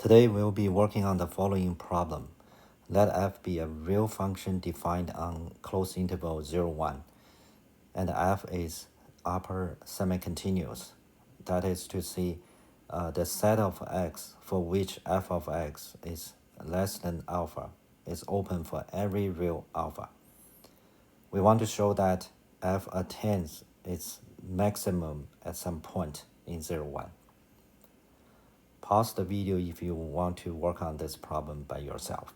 Today we'll be working on the following problem. Let f be a real function defined on closed interval 0, 1, and f is upper semicontinuous. That is to say, the set of x for which f of x is less than alpha is open for every real alpha. We want to show that f attains its maximum at some point in 0, 1. Pause the video if you want to work on this problem by yourself.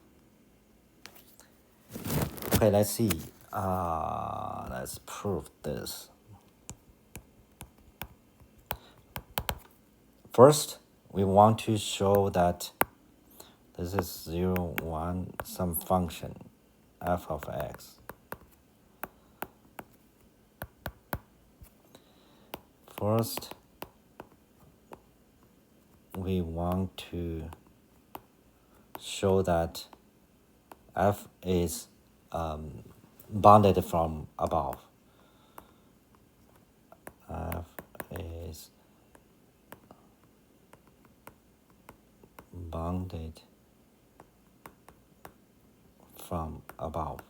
Okay, let's see. Let's prove this. First, we want to show that this is 0, 1, some function f of x. First, we want to show that f is bounded from above. F is bounded from above.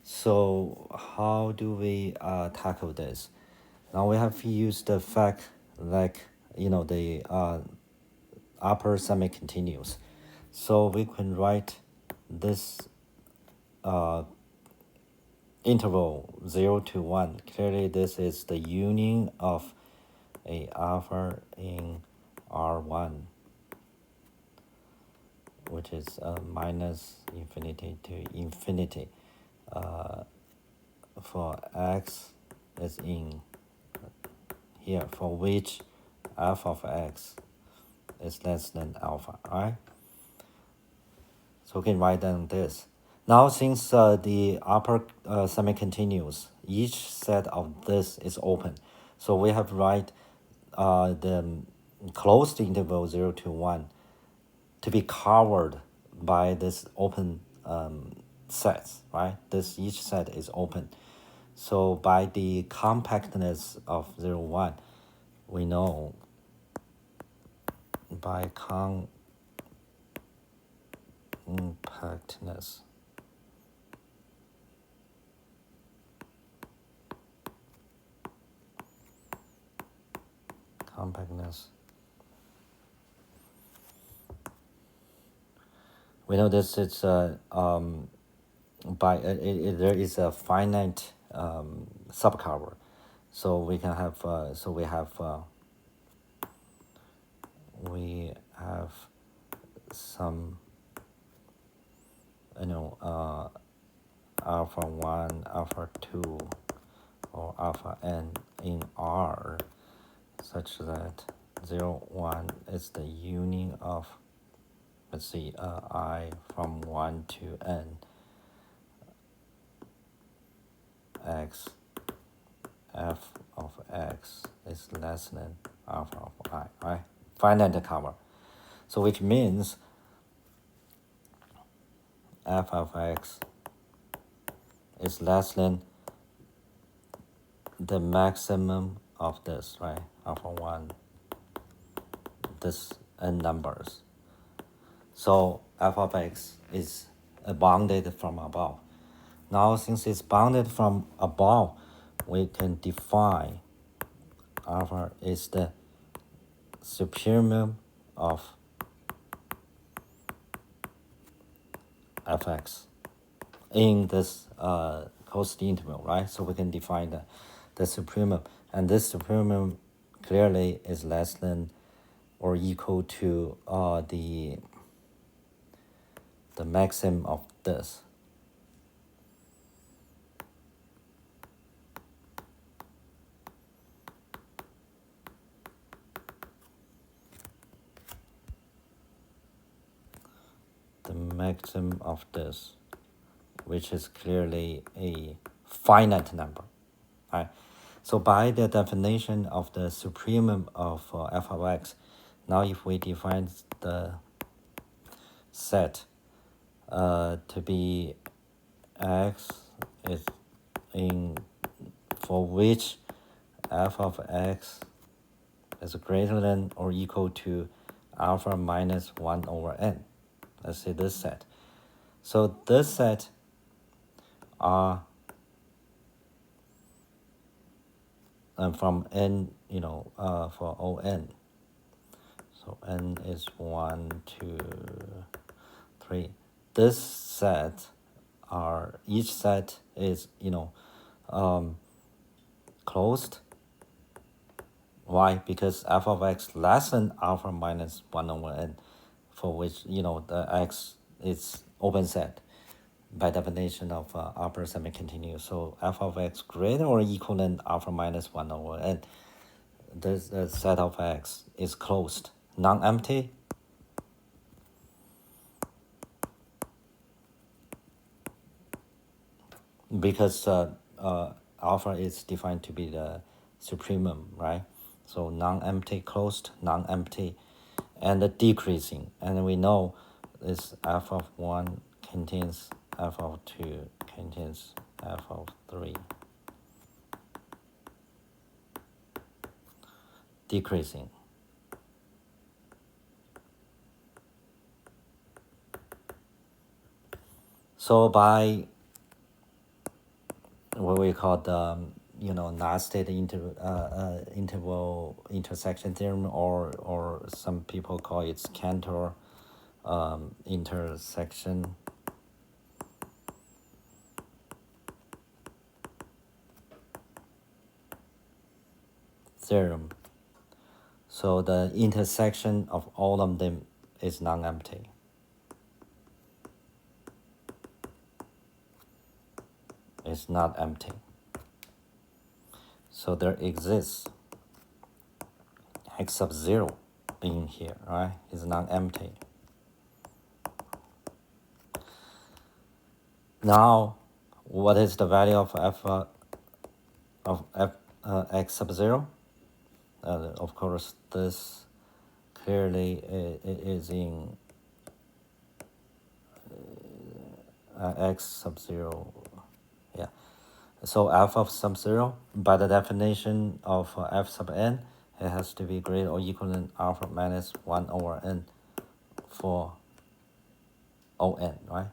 So how do we tackle this? Now we have used the fact like the upper semi-continuous. So we can write this interval 0 to 1. Clearly this is the union of a alpha in R1, which is minus infinity to infinity. For x is in here, for which f of x is less than alpha, right? So we can write down this. Now since the upper semi-continuous, each set of this is open. So we have write the closed interval 0 to 1 to be covered by this open sets, right? Each set is open. So by the compactness of 0, 1, we know by compactness we know this is there is a finite subcover, so we can have we have some alpha 1, alpha 2, or alpha n in R, such that 0, 1 is the union of, let's see, I from 1 to n, x, f of x is less than alpha of I, right? Finite cover. So which means f of x is less than the maximum of this, right? Alpha 1, this n numbers. So f of x is bounded from above. Now since it's bounded from above, we can define alpha is the supremum of fx in this closed interval, right? So we can define the supremum, and this supremum clearly is less than or equal to the maximum of this. The maximum of this, which is clearly a finite number, right? So by the definition of the supremum of f of x, now if we define the set to be x is in for which f of x is greater than or equal to alpha minus 1 over n. Let's say this set. So this set are from n, for On. So n is 1, 2, 3. This set are, each set is, closed. Why? Because f of x less than alpha minus 1 over n, for which, the x is open set by definition of upper semi-continuous. So f of x greater or equal than alpha minus 1 over n. This set of x is closed, non-empty. Because alpha is defined to be the supremum, right? So non-empty, closed, non-empty, and decreasing. And we know this f of 1 contains f of 2, contains f of 3. Decreasing. So by what we call the non-state interval intersection theorem, or some people call it Cantor intersection theorem. So the intersection of all of them is non-empty. It's not empty. So there exists x sub 0 in here, right? It's non-empty. Now, what is the value of x sub 0? Of course, this clearly is in x sub 0. Yeah. So f of sub 0, by the definition of f sub n, it has to be greater or equal than alpha minus 1 over n for On, right?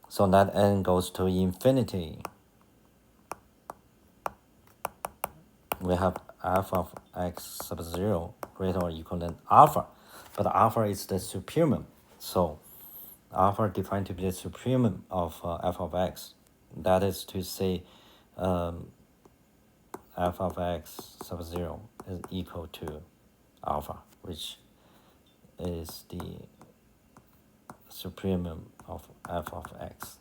So that n goes to infinity. We have f of x sub 0 greater or equal than alpha. But alpha is the supremum. So alpha defined to be the supremum of f of x. That is to say, f of x sub 0 is equal to alpha, which is the supremum of f of x.